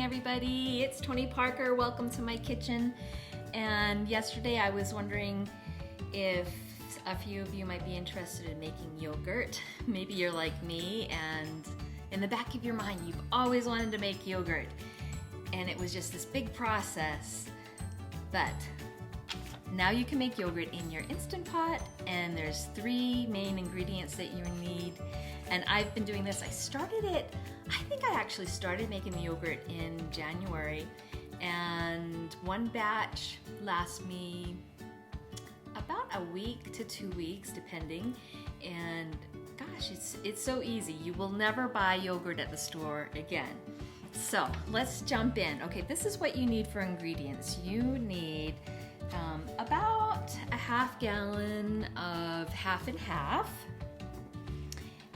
everybody. It's Tony Parker. Welcome to my kitchen. And yesterday I was wondering if a few of you might be interested in making yogurt. Maybe you're like me and in the back of your mind you've always wanted to make yogurt. And it was just this big process. But now you can make yogurt in your Instant Pot, and there's 3 main ingredients that you need. And I've been doing this. I think I actually started making the yogurt in January, and one batch lasts me about a week to 2 weeks depending. And gosh, it's so easy. You will never buy yogurt at the store again. So let's jump in. Okay, this is what you need for ingredients. You need about a half gallon of half and half.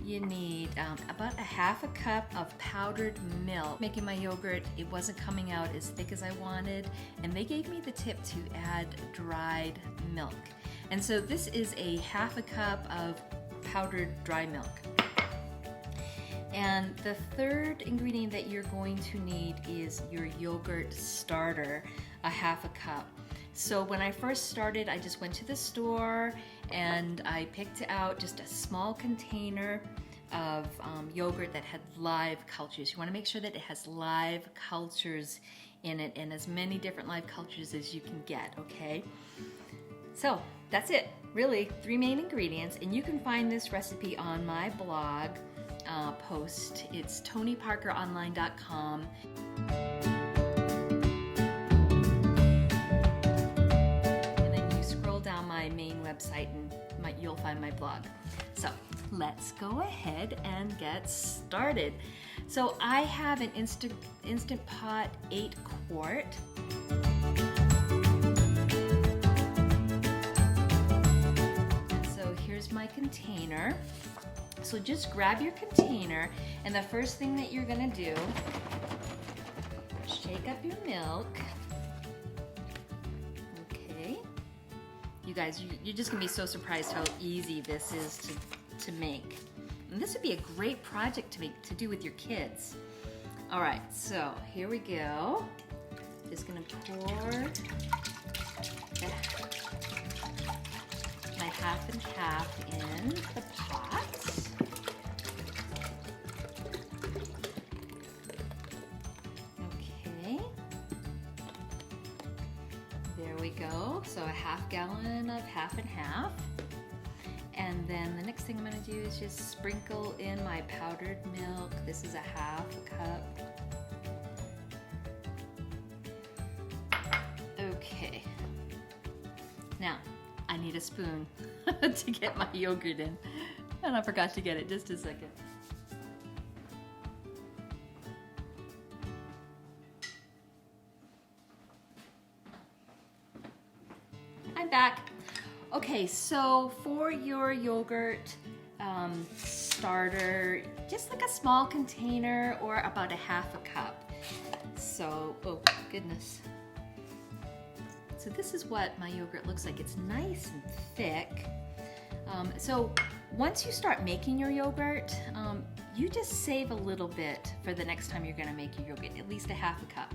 You need about a half a cup of powdered milk. Making my yogurt, it wasn't coming out as thick as I wanted, and they gave me the tip to add dried milk. And so this is a half a cup of powdered dry milk. And the third ingredient that you're going to need is your yogurt starter, a half a cup. So when I first started, I just went to the store and I picked out just a small container of yogurt that had live cultures. You want to make sure that it has live cultures in it, and as many different live cultures as you can get, okay? So that's it, really, 3 main ingredients, and you can find this recipe on my blog post. It's tonyparkeronline.com. Down my main website and you'll find my blog. So let's go ahead and get started. So I have an Instant Pot 8 quart. And so here's my container. So just grab your container, and the first thing that you're gonna do, shake up your milk. You guys, you're just gonna be so surprised how easy this is to make. And this would be a great project to do with your kids. All right, so here we go. Just gonna pour my half and half in the pot. There we go. So a half gallon of half and half. And then the next thing I'm going to do is just sprinkle in my powdered milk. This is a half a cup. Okay. Now, I need a spoon to get my yogurt in. And I forgot to get it. Just a second. I'm back. Okay, so for your yogurt starter, just like a small container or about a half a cup. So, oh goodness. So this is what my yogurt looks like. It's nice and thick. So once you start making your yogurt, you just save a little bit for the next time you're gonna make your yogurt, at least a half a cup.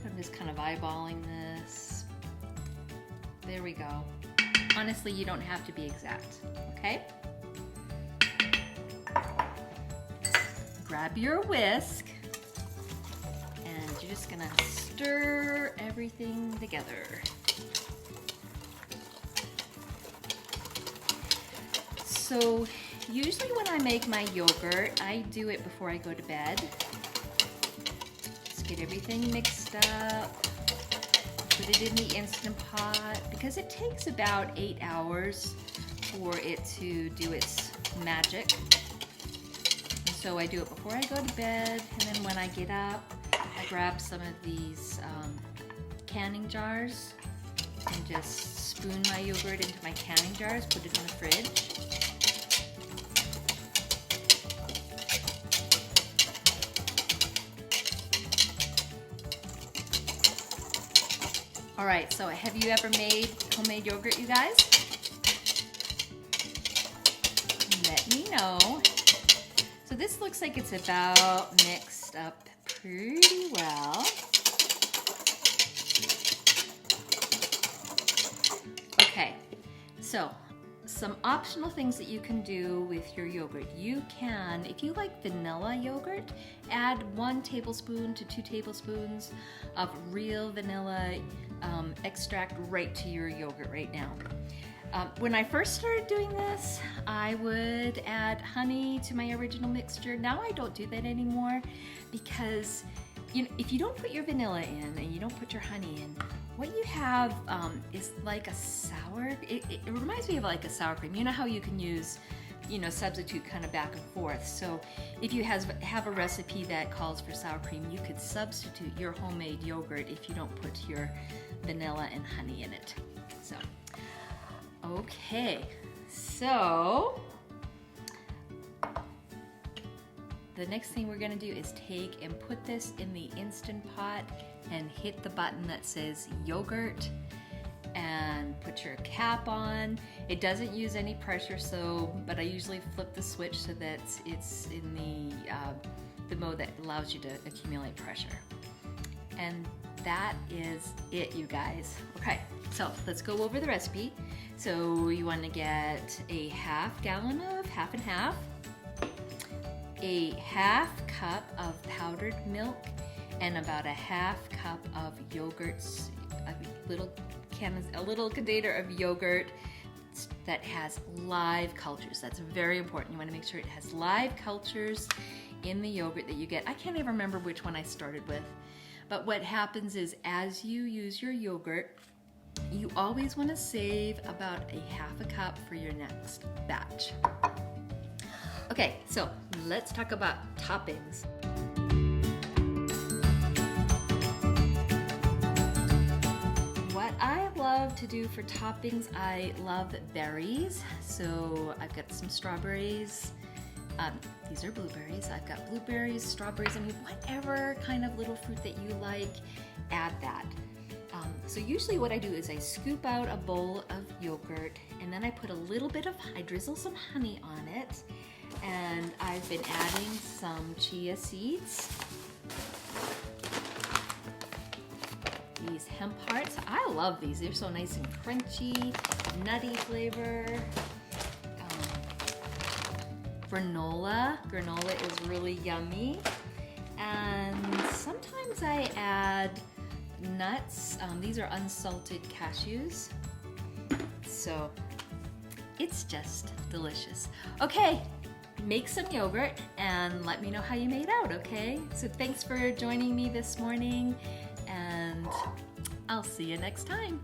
I'm just kind of eyeballing this. There we go. Honestly, you don't have to be exact, okay? Grab your whisk, and you're just gonna stir everything together. So usually when I make my yogurt, I do it before I go to bed. Get everything mixed up, put it in the Instant Pot, because it takes about 8 hours for it to do its magic. And so I do it before I go to bed, and then when I get up, I grab some of these canning jars and just spoon my yogurt into my canning jars, put it in the fridge. All right, so have you ever made homemade yogurt, you guys? Let's let me know. So this looks like it's about mixed up pretty well. Okay, so some optional things that you can do with your yogurt. You can, if you like vanilla yogurt, add 1 tablespoon to 2 tablespoons of real vanilla extract right to your yogurt right now. When I first started doing this, I would add honey to my original mixture. Now I don't do that anymore because if you don't put your vanilla in and you don't put your honey in, what you have is like a sour, it reminds me of like a sour cream. You know how you can use, substitute kind of back and forth. So if you have a recipe that calls for sour cream, you could substitute your homemade yogurt if you don't put your vanilla and honey in it. So, okay, so the next thing we're gonna do is take and put this in the Instant Pot and hit the button that says yogurt and put your cap on. It doesn't use any pressure, but I usually flip the switch so that it's in the mode that allows you to accumulate pressure. And that is it, you guys. Okay, so let's go over the recipe. So you want to get a half gallon of half and half, a half cup of powdered milk, and about a half cup of yogurts, a little container of yogurt that has live cultures. That's very important. You want to make sure it has live cultures in the yogurt that you get. I can't even remember which one I started with, but what happens is as you use your yogurt, you always want to save about a half a cup for your next batch. Okay, so let's talk about toppings. What I love to do for toppings, I love berries. So I've got some strawberries. These are blueberries. I've got blueberries, strawberries, I mean, whatever kind of little fruit that you like, add that. So usually what I do is I scoop out a bowl of yogurt and then I put a little bit I drizzle some honey on it, and I've been adding some chia seeds. These hemp hearts, I love these. They're so nice and crunchy, nutty flavor. Granola is really yummy. And sometimes I add nuts. These are unsalted cashews. So it's just delicious. Okay, make some yogurt and let me know how you made out, okay? So thanks for joining me this morning, and I'll see you next time.